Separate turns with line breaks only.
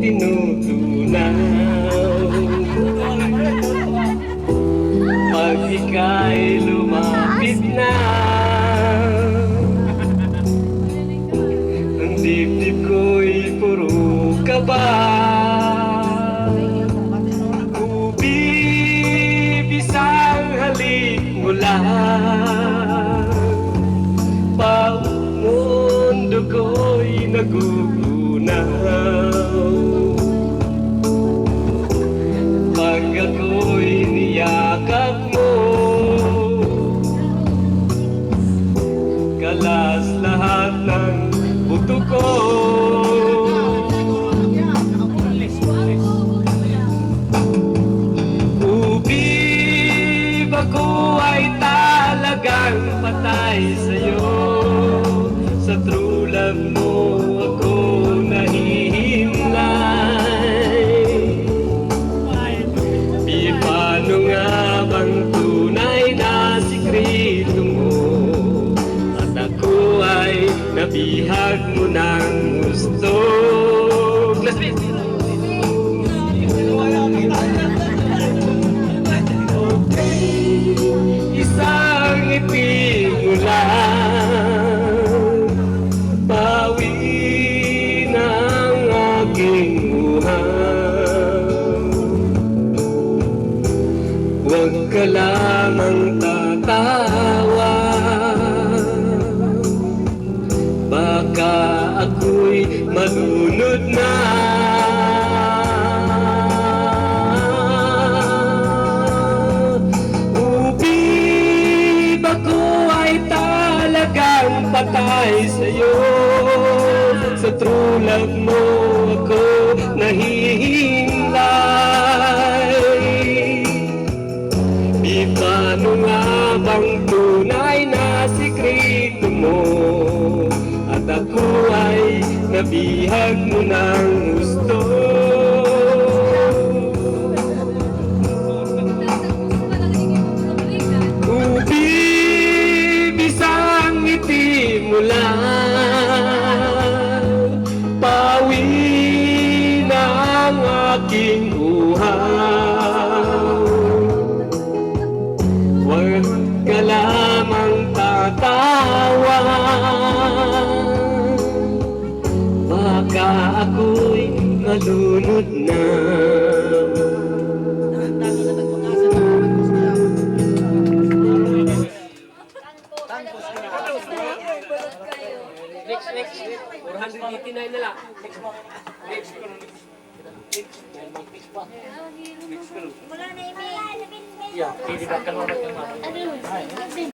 tinutunaw. Pag ika'y lumapit na, ang dibdib ko'y puro kaba. Ubibisang halik mo lang, mundo ko'y nagugunaw. Pag ako'y niyakap mo, kalas lahat ng buto ko. Ubib, ako ay talagang patay sa'yo. Sa true love mo ako nahihimlay. Di paano nga bang tunay na sikreto mo, at ako ay nabihag mo ng gusto. Isang ngiti mo lang, bawi ng aking buhay. Huwag ka lamang tatawa, baka ako'y malunod na. Ubib, ako ay talagang patay sa'yo. Sa true love mo ako nahihimlay. Di paano nga bang tunay na sikreto mo, at ako ay nabihag mo ng gusto. Ubib, isang ngiti mo lang, pawi na ang aking uhaw. Huwag ka lamang tatawa, baka ako'y malunod na.
Next. 489 na lang. Next.
Wala na imi.
Yeah, hindi ba ka naman